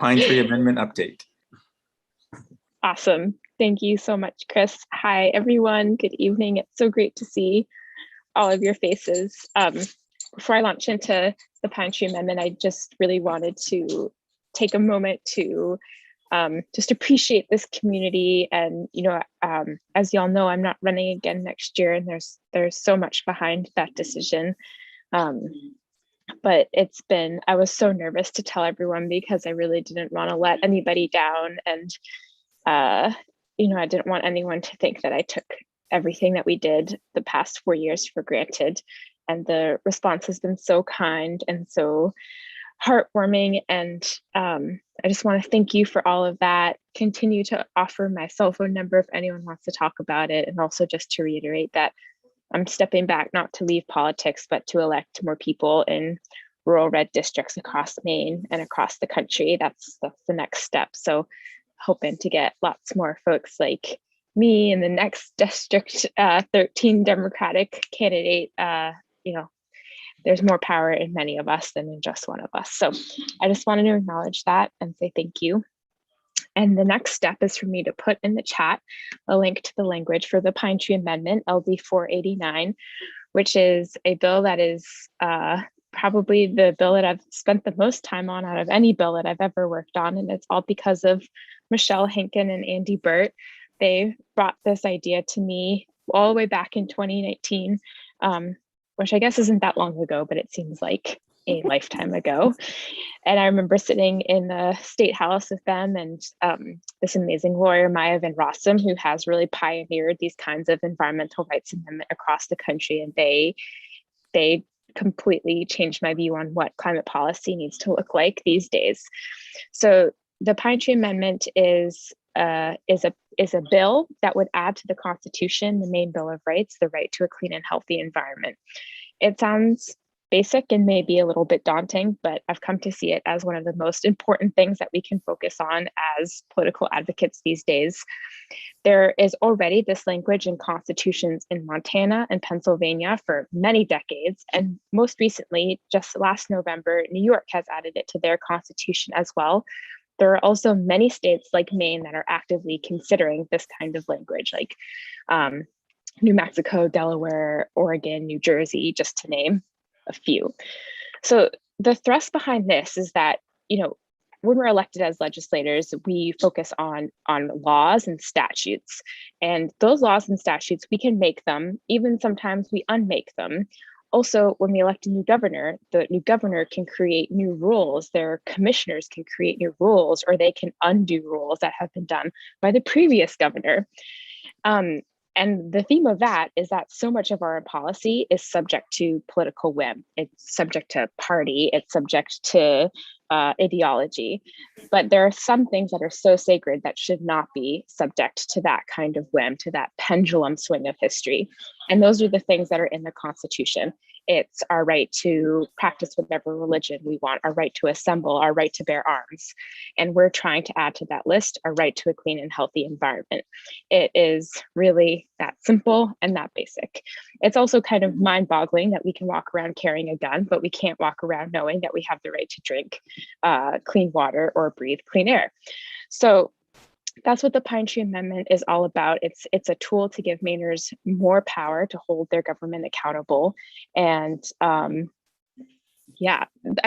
Pine Tree Amendment update. Awesome. Thank you so much, Chris. Hi, everyone. Good evening. It's so great to see all of your faces. Before I launch into the Pine Tree Amendment, I just really wanted to take a moment to just appreciate this community. And, as y'all know, I'm not running again next year, and there's so much behind that decision. But I was so nervous to tell everyone because I really didn't want to let anybody down. And, I didn't want anyone to think that I took everything that we did the past 4 years for granted. And the response has been so kind and so heartwarming. And I just want to thank you for all of that. Continue to offer my cell phone number if anyone wants to talk about it. And also just to reiterate that I'm stepping back, not to leave politics, but to elect more people in rural red districts across Maine and across the country. That's the next step. So hoping to get lots more folks like me in the next district 13 Democratic candidate. There's more power in many of us than in just one of us. So I just wanted to acknowledge that and say thank you. And the next step is for me to put in the chat a link to the language for the Pine Tree Amendment, LD 489, which is a bill that is probably the bill that I've spent the most time on out of any bill that I've ever worked on. And it's all because of Michelle Henkin and Andy Burt. They brought this idea to me all the way back in 2019, which I guess isn't that long ago, but it seems like a lifetime ago. And I remember sitting in the state house with them and this amazing lawyer, Maya Van Rossum, who has really pioneered these kinds of environmental rights amendment across the country. And they completely changed my view on what climate policy needs to look like these days. So the Pine Tree Amendment is a bill that would add to the Constitution, the Maine Bill of Rights, the right to a clean and healthy environment. It sounds basic and maybe a little bit daunting, but I've come to see it as one of the most important things that we can focus on as political advocates these days. There is already this language in constitutions in Montana and Pennsylvania for many decades. And most recently, just last November, New York has added it to their constitution as well. There are also many states like Maine that are actively considering this kind of language, like New Mexico, Delaware, Oregon, New Jersey, just to name a few. So the thrust behind this is that, when we're elected as legislators, we focus on laws and statutes. And those laws and statutes, we can make them, even sometimes we unmake them. Also, when we elect a new governor, the new governor can create new rules. Their commissioners can create new rules, or they can undo rules that have been done by the previous governor. And the theme of that is that so much of our policy is subject to political whim. It's subject to party. It's subject to ideology. But there are some things that are so sacred that should not be subject to that kind of whim, to that pendulum swing of history. And those are the things that are in the Constitution. It's our right to practice whatever religion we want, our right to assemble, our right to bear arms. And we're trying to add to that list our right to a clean and healthy environment. It is really that simple and that basic. It's also kind of mind-boggling that we can walk around carrying a gun, but we can't walk around knowing that we have the right to drink clean water or breathe clean air. So that's what the Pine Tree Amendment is all about. It's a tool to give Mainers more power to hold their government accountable. And I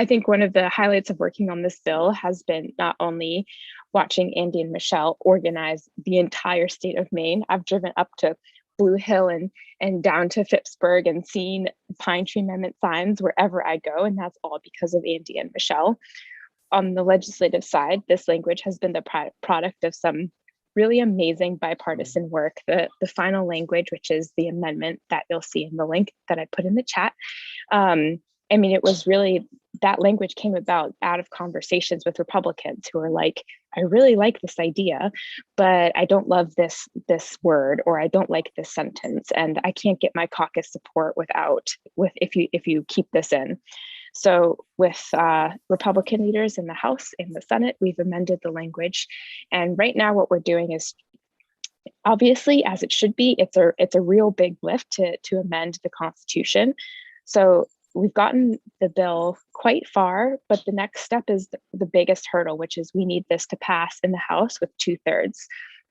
think one of the highlights of working on this bill has been not only watching Andy and Michelle organize the entire state of Maine. I've driven up to Blue Hill and down to Phippsburg and seen Pine Tree Amendment signs wherever I go. And that's all because of Andy and Michelle. On the legislative side, this language has been the product of some really amazing bipartisan work. The final language, which is the amendment that you'll see in the link that I put in the chat. It was really, that language came about out of conversations with Republicans who are like, I really like this idea, but I don't love this word, or I don't like this sentence, and I can't get my caucus support if you keep this in. So with Republican leaders in the House and the Senate, we've amended the language. And right now what we're doing is, obviously, as it should be, it's a real big lift to amend the Constitution. So we've gotten the bill quite far, but the next step is the biggest hurdle, which is we need this to pass in the House with 2/3.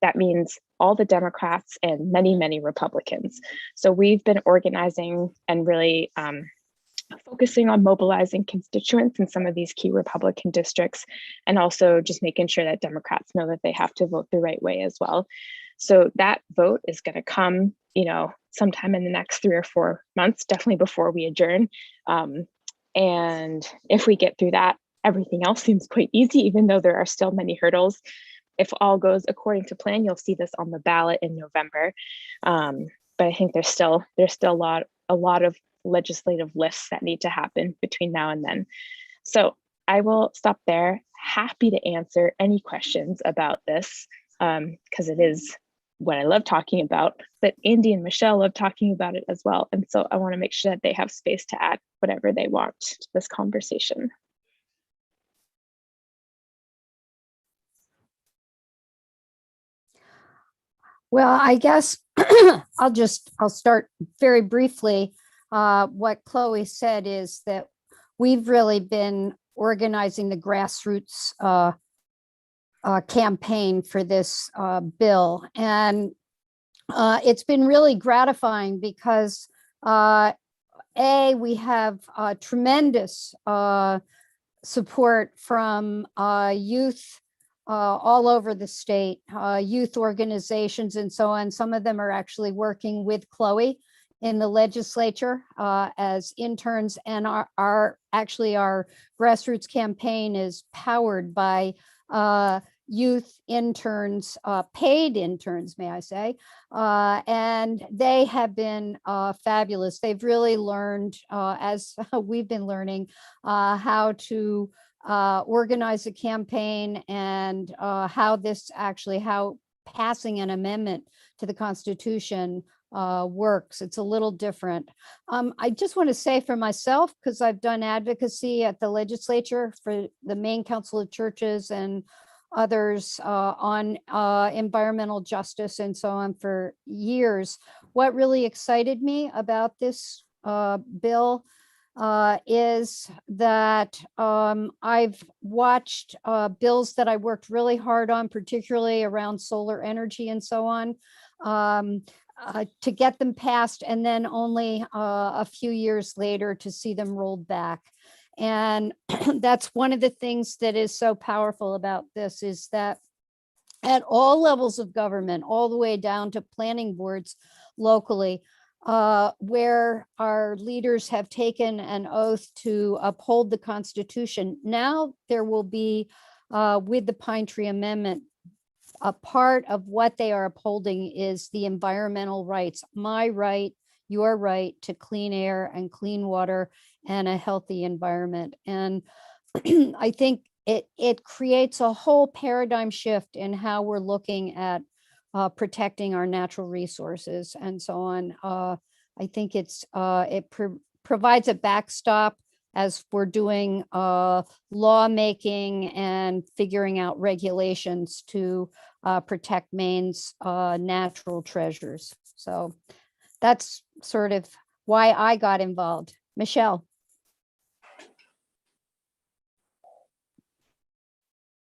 That means all the Democrats and many, many Republicans. So we've been organizing and really focusing on mobilizing constituents in some of these key Republican districts, and also just making sure that Democrats know that they have to vote the right way as well. So that vote is going to come, sometime in the next 3 or 4 months, definitely before we adjourn. And if we get through that, everything else seems quite easy, even though there are still many hurdles. If all goes according to plan, you'll see this on the ballot in November. But I think there's still a lot of legislative lifts that need to happen between now and then. So I will stop there. Happy to answer any questions about this, because it is what I love talking about, but Andy and Michelle love talking about it as well. And so I want to make sure that they have space to add whatever they want to this conversation. Well, I guess I'll start very briefly. What Chloe said is that we've really been organizing the grassroots campaign for this bill. And it's been really gratifying because we have tremendous support from youth all over the state, youth organizations and so on. Some of them are actually working with Chloe in the legislature as interns, and our grassroots campaign is powered by youth interns, paid interns, may I say, and they have been fabulous. They've really learned, as we've been learning, how to organize a campaign and how passing an amendment to the Constitution works. It's a little different. I just want to say for myself, because I've done advocacy at the legislature for the Maine Council of Churches and others on environmental justice and so on for years, what really excited me about this bill is that I've watched bills that I worked really hard on, particularly around solar energy and so on, to get them passed, and then only a few years later to see them rolled back. And that's one of the things that is so powerful about this, is that at all levels of government, all the way down to planning boards locally, where our leaders have taken an oath to uphold the Constitution. Now there will be, with the Pine Tree Amendment, a part of what they are upholding is the environmental rights, my right, your right to clean air and clean water and a healthy environment. And I think it creates a whole paradigm shift in how we're looking at protecting our natural resources and so on. I think it provides a backstop as we're doing lawmaking and figuring out regulations to protect Maine's natural treasures. So that's sort of why I got involved. Michelle.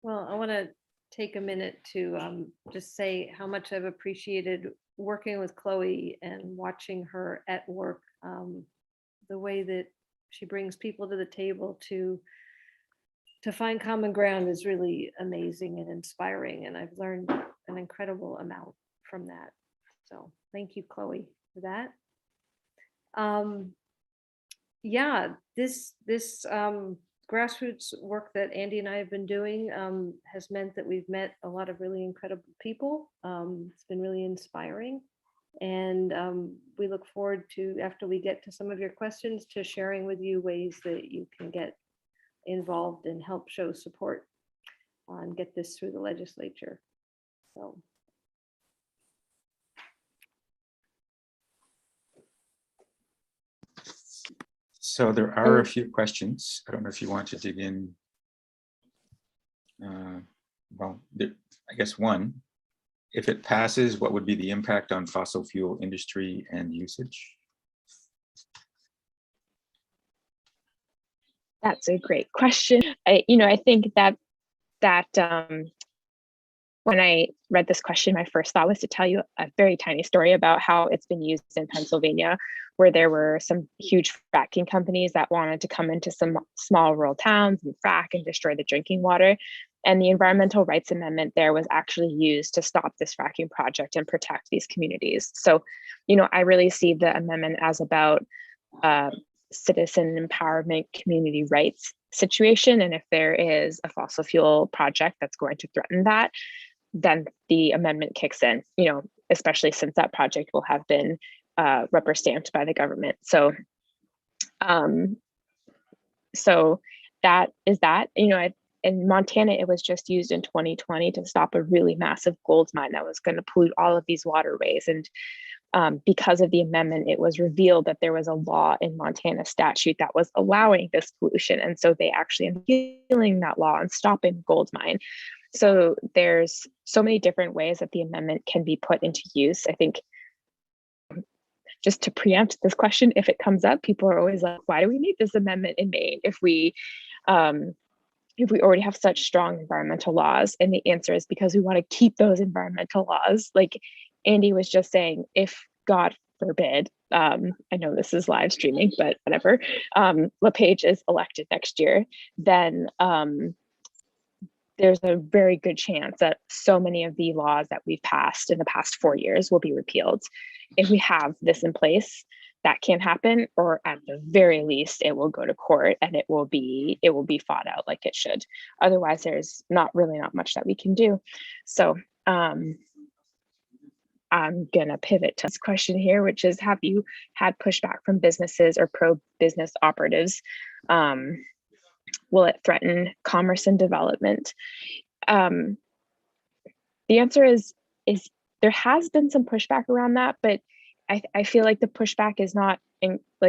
Well, I want to take a minute to just say how much I've appreciated working with Chloe and watching her at work. The way that she brings people to the table to find common ground is really amazing and inspiring, and I've learned an incredible amount from that. So thank you, Chloe, for that. Yeah, this grassroots work that Andy and I have been doing has meant that we've met a lot of really incredible people. It's been really inspiring. And we look forward to, after we get to some of your questions, to sharing with you ways that you can get involved and help show support and get this through the legislature. So there are a few questions. I don't know if you want to dig in. Well, I guess one, if it passes, what would be the impact on fossil fuel industry and usage? That's a great question. I think that when I read this question, my first thought was to tell you a very tiny story about how it's been used in Pennsylvania, where there were some huge fracking companies that wanted to come into some small rural towns and frack and destroy the drinking water. And the Environmental Rights Amendment there was actually used to stop this fracking project and protect these communities. So, I really see the amendment as about citizen empowerment, community rights situation. And if there is a fossil fuel project that's going to threaten that, then the amendment kicks in, especially since that project will have been rubber stamped by the government. So that is that. In Montana, it was just used in 2020 to stop a really massive gold mine that was going to pollute all of these waterways. And because of the amendment, it was revealed that there was a law in Montana statute that was allowing this pollution. And so they actually ended up repealing that law and stopping the gold mine. So there's so many different ways that the amendment can be put into use. I think just to preempt this question, if it comes up, people are always like, why do we need this amendment in Maine if we already have such strong environmental laws? And the answer is because we want to keep those environmental laws. Like Andy was just saying, if God forbid, I know this is live streaming, but whatever, LePage is elected next year, then there's a very good chance that so many of the laws that we've passed in the past 4 years will be repealed. If we have this in place, that can happen, or at the very least, it will go to court and it will be fought out like it should. Otherwise, there's not much that we can do. So I'm gonna pivot to this question here, which is, have you had pushback from businesses or pro-business operatives? Will it threaten commerce and development? The answer is there has been some pushback around that, but I feel like the pushback is not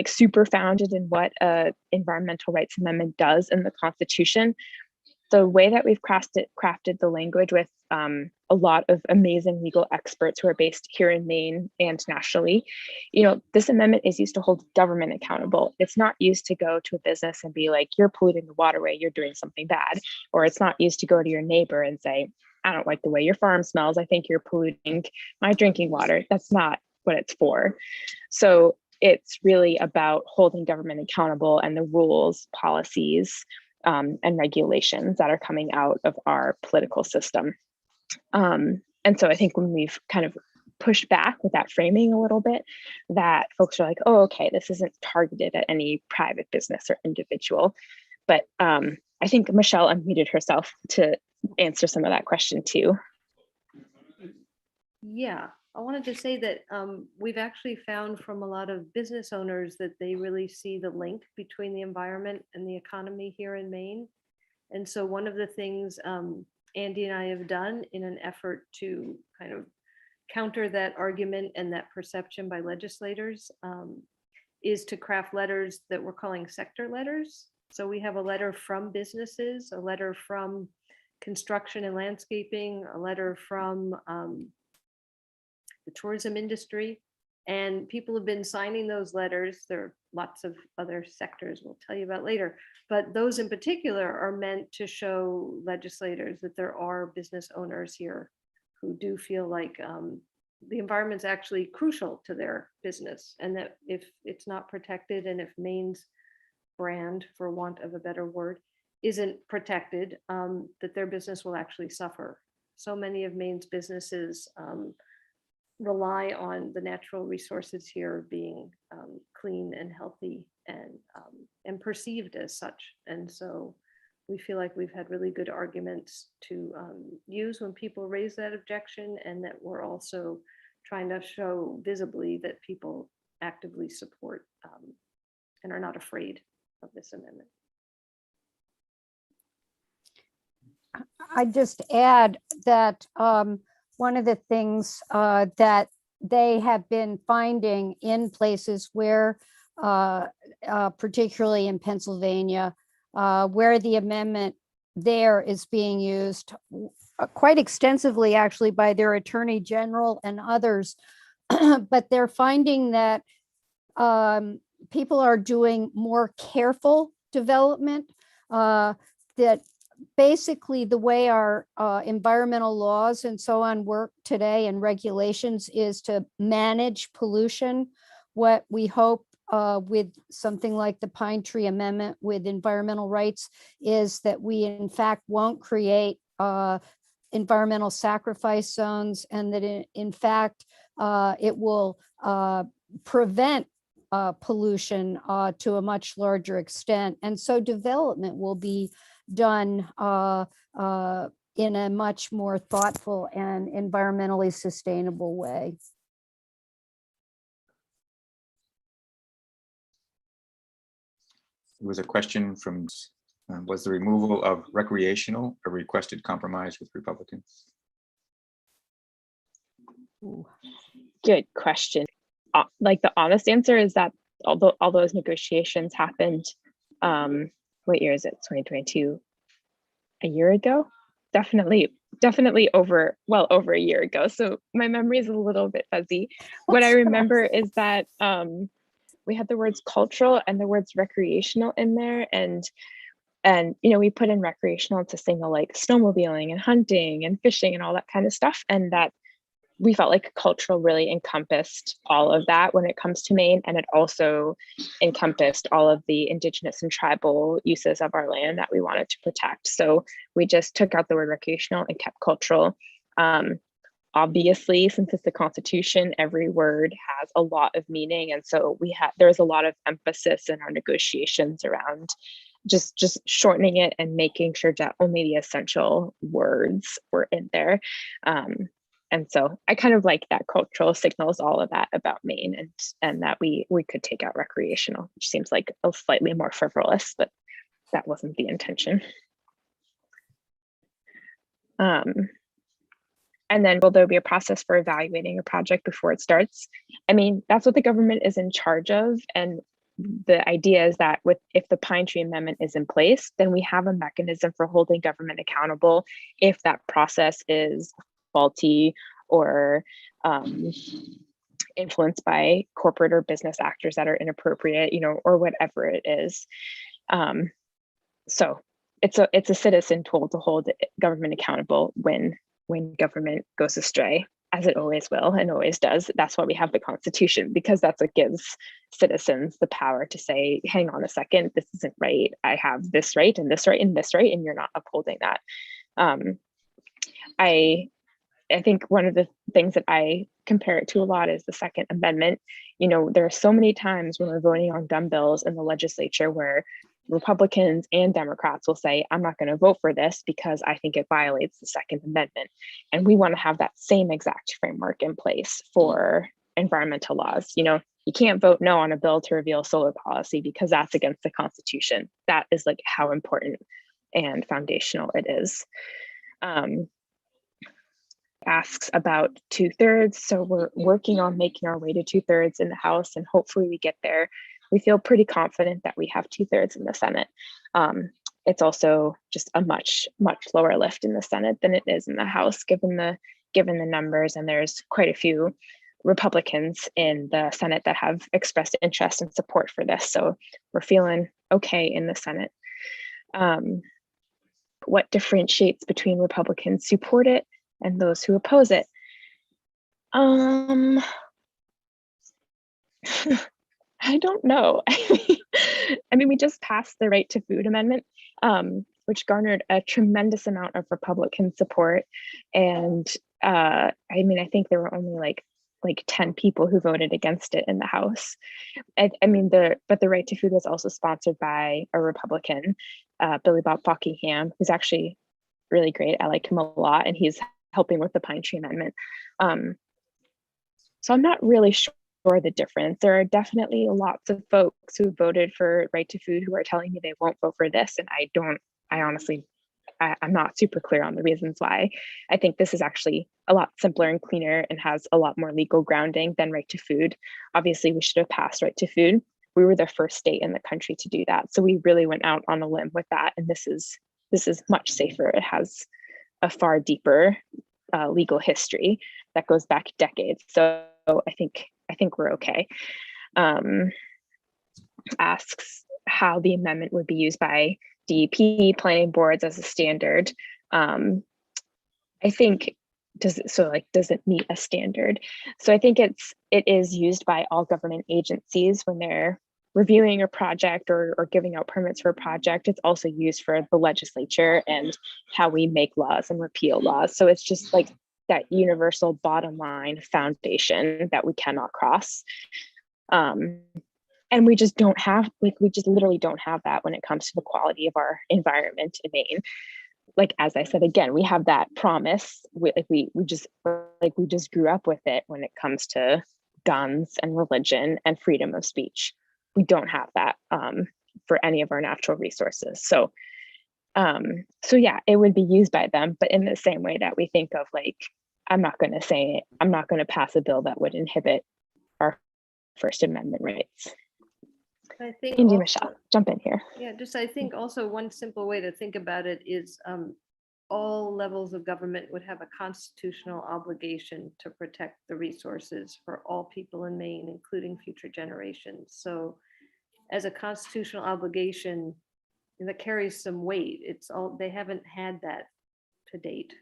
super founded in what a environmental rights amendment does in the Constitution. The way that we've crafted the language with a lot of amazing legal experts who are based here in Maine and nationally, this amendment is used to hold government accountable. It's not used to go to a business and be like, you're polluting the waterway, you're doing something bad. Or it's not used to go to your neighbor and say, I don't like the way your farm smells, I think you're polluting my drinking water. That's not what it's for. So it's really about holding government accountable and the rules, policies, and regulations that are coming out of our political system. And so I think when we've kind of pushed back with that framing a little bit, that folks are like, oh, okay, this isn't targeted at any private business or individual. But I think Michelle unmuted herself to answer some of that question too. Yeah, I wanted to say that we've actually found from a lot of business owners that they really see the link between the environment and the economy here in Maine. And so one of the things Andy and I have done in an effort to kind of counter that argument and that perception by legislators is to craft letters that we're calling sector letters. So we have a letter from businesses, a letter from construction and landscaping, a letter from the tourism industry, and people have been signing those letters. There are lots of other sectors we'll tell you about later, but those in particular are meant to show legislators that there are business owners here who do feel like the environment's actually crucial to their business, and that if it's not protected, and if Maine's brand, for want of a better word, isn't protected, that their business will actually suffer. So many of Maine's businesses rely on the natural resources here being clean and healthy and perceived as such. And so we feel like we've had really good arguments to use when people raise that objection, and that we're also trying to show visibly that people actively support and are not afraid of this amendment. I just add that one of the things that they have been finding in places where, particularly in Pennsylvania, where the amendment there is being used quite extensively, actually, by their attorney general and others, but they're finding that people are doing more careful development, that basically the way our environmental laws and so on work today and regulations is to manage pollution. What we hope with something like the Pine Tree Amendment with environmental rights is that we in fact won't create environmental sacrifice zones, and that in fact it will prevent pollution to a much larger extent. And so development will be done in a much more thoughtful and environmentally sustainable way. There was a question from, was the removal of recreational a requested compromise with Republicans? Ooh. Good question. Like the honest answer is that all those negotiations happened, what year is it? 2022, a year ago? Definitely over a year ago. So my memory is a little bit fuzzy. What I remember is that we had the words cultural and the words recreational in there, and you know, we put in recreational to signal like snowmobiling and hunting and fishing and all that kind of stuff, and that we felt like cultural really encompassed all of that when it comes to Maine, and it also encompassed all of the indigenous and tribal uses of our land that we wanted to protect. So we just took out the word recreational and kept cultural. Obviously, since it's the Constitution, every word has a lot of meaning, and so there's a lot of emphasis in our negotiations around just shortening it and making sure that only the essential words were in there. And so I kind of like that cultural signals all of that about Maine, and that we could take out recreational, which seems like a slightly more frivolous, but that wasn't the intention. And then will there be a process for evaluating a project before it starts? I mean, that's what the government is in charge of. And the idea is that if the Pine Tree Amendment is in place, then we have a mechanism for holding government accountable if that process is faulty or influenced by corporate or business actors that are inappropriate, you know, or whatever it is. So it's a citizen tool to hold government accountable when government goes astray, as it always will and always does. That's why we have the Constitution, because that's what gives citizens the power to say, hang on a second, this isn't right. I have this right and this right and this right, and you're not upholding that. I think one of the things that I compare it to a lot is the Second Amendment. You know, there are so many times when we're voting on gun bills in the legislature where Republicans and Democrats will say, I'm not going to vote for this because I think it violates the Second Amendment. And we want to have that same exact framework in place for environmental laws. You know, you can't vote no on a bill to reveal solar policy because that's against the Constitution. That is like how important and foundational it is. Asks about 2/3. So we're working on making our way to 2/3 in the House, and hopefully we get there. We feel pretty confident that we have 2/3 in the Senate. It's also just a much lower lift in the Senate than it is in the House, given the numbers, and there's quite a few Republicans in the Senate that have expressed interest and support for this. So we're feeling okay in the Senate. What differentiates between Republicans who support it and those who oppose it? I don't know. I mean, we just passed the Right to Food Amendment, which garnered a tremendous amount of Republican support. And I mean, I think there were only like 10 people who voted against it in the House. I mean, but the Right to Food was also sponsored by a Republican, Billy Bob Buckingham, who's actually really great. I like him a lot, and he's helping with the Pine Tree Amendment. So I'm not really sure the difference. There are definitely lots of folks who voted for Right to Food who are telling me they won't vote for this, and I'm not super clear on the reasons why. I think this is actually a lot simpler and cleaner and has a lot more legal grounding than Right to Food. Obviously, we should have passed Right to Food. We were the first state in the country to do that, so we really went out on a limb with that, and this is much safer. It has a far deeper legal history that goes back decades. So I think we're okay. Asks how the amendment would be used by DEP planning boards as a standard. I think does it meet a standard? So I think it is used by all government agencies when they're reviewing a project or giving out permits for a project. It's also used for the legislature and how we make laws and repeal laws. So it's just like that universal bottom line foundation that we cannot cross. And we just don't have, we just literally don't have that when it comes to the quality of our environment in Maine. Like, as I said, again, we have that promise. We just grew up with it when it comes to guns and religion and freedom of speech. We don't have that for any of our natural resources. So yeah, it would be used by them, but in the same way that we think of, like, I'm not going to pass a bill that would inhibit our First Amendment rights. I think Indy, also, Michelle, jump in here. yeah, I think also one simple way to think about it is all levels of government would have a constitutional obligation to protect the resources for all people in Maine, including future generations. So as a constitutional obligation that carries some weight, they haven't had that to date.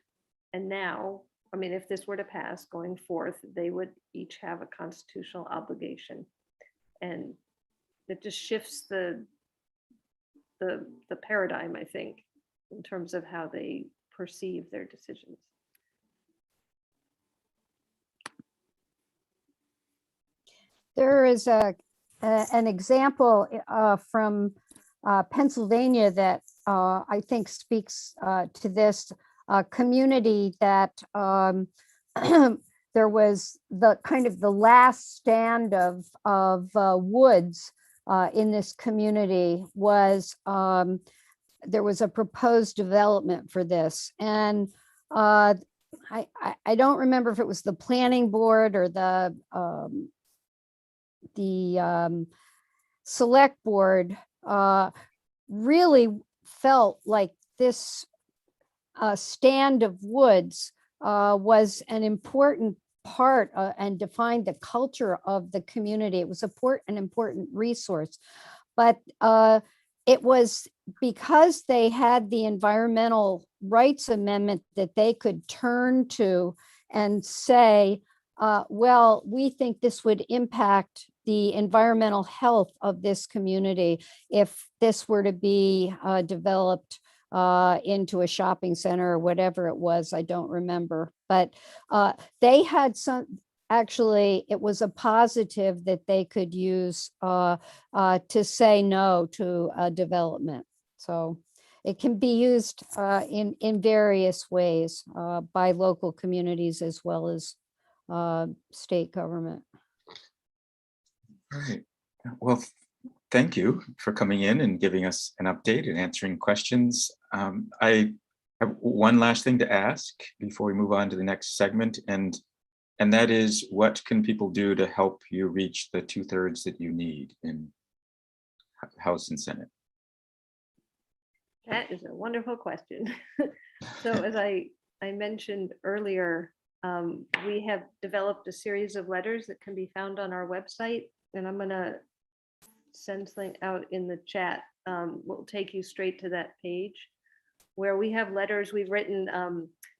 And now, I mean, if this were to pass going forth, they would each have a constitutional obligation. And it just shifts the paradigm, I think, in terms of how they perceive their decisions. There is an example from Pennsylvania that I think speaks to this community that there was the last stand of woods in this community was there was a proposed development for this, and I don't remember if it was the planning board or the select board really felt like this stand of woods was an important part and defined the culture of the community. It was an important resource, but it was because they had the environmental rights amendment that they could turn to and say, well, we think this would impact the environmental health of this community if this were to be developed into a shopping center or whatever it was. I don't remember, but they had actually, it was a positive that they could use to say no to development. So it can be used in various ways by local communities as well as state government. All right. Well, thank you for coming in and giving us an update and answering questions. I have one last thing to ask before we move on to the next segment, and that is, what can people do to help you reach the 2/3 that you need in House and Senate? That is a wonderful question. So as I mentioned earlier, we have developed a series of letters that can be found on our website, and I'm going to send something out in the chat. We'll take you straight to that page where we have letters we've written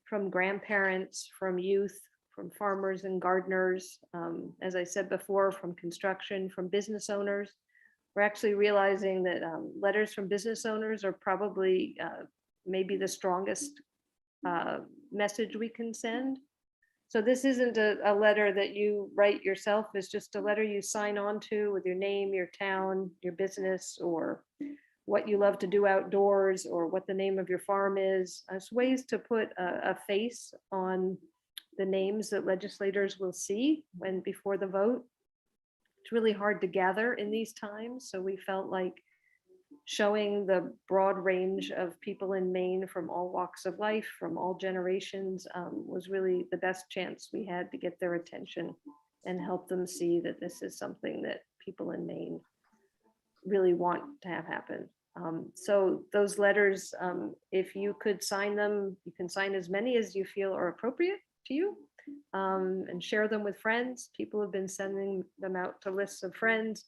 from grandparents, from youth, from farmers and gardeners, as I said before, from construction, from business owners. We're actually realizing that letters from business owners are probably maybe the strongest message we can send. So this isn't a letter that you write yourself. It's just a letter you sign on to with your name, your town, your business, or what you love to do outdoors, or what the name of your farm is. As ways to put a face on the names that legislators will see before the vote. It's really hard to gather in these times. So we felt like showing the broad range of people in Maine from all walks of life, from all generations, was really the best chance we had to get their attention and help them see that this is something that people in Maine really want to have happen. So those letters, if you could sign them, you can sign as many as you feel are appropriate to you, and share them with friends. People have been sending them out to lists of friends.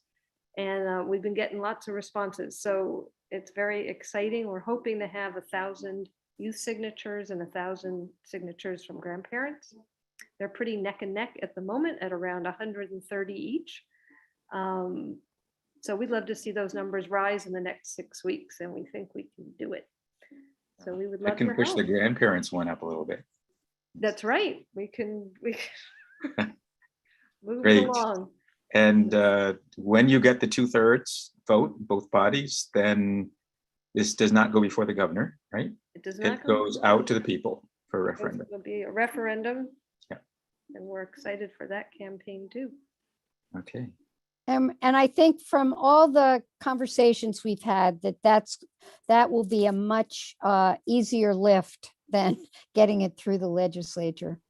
And we've been getting lots of responses. So it's very exciting. We're hoping to have 1,000 youth signatures and 1,000 signatures from grandparents. They're pretty neck and neck at the moment at around 130 each. So we'd love to see those numbers rise in the next 6 weeks, and we think we can do it. So we would I love can your push the help. grandparents one up a little bit. That's right. We can move Great. it along. And when you get the 2/3 vote, both bodies, then this does not go before the governor, right? It does not It goes out to the people for a referendum. It'll be a referendum. Yeah. And we're excited for that campaign too. Okay. And I think from all the conversations we've had, that will be a much easier lift than getting it through the legislature.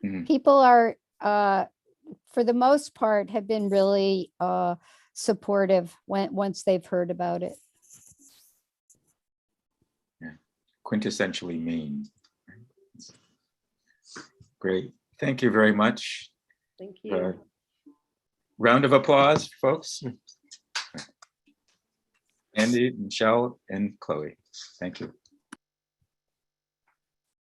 Mhm. People are, for the most part, have been really supportive once they've heard about it. Quintessentially Maine. Great. Thank you very much. Thank you. Round of applause, folks. Andy, Michelle, and Chloe. Thank you.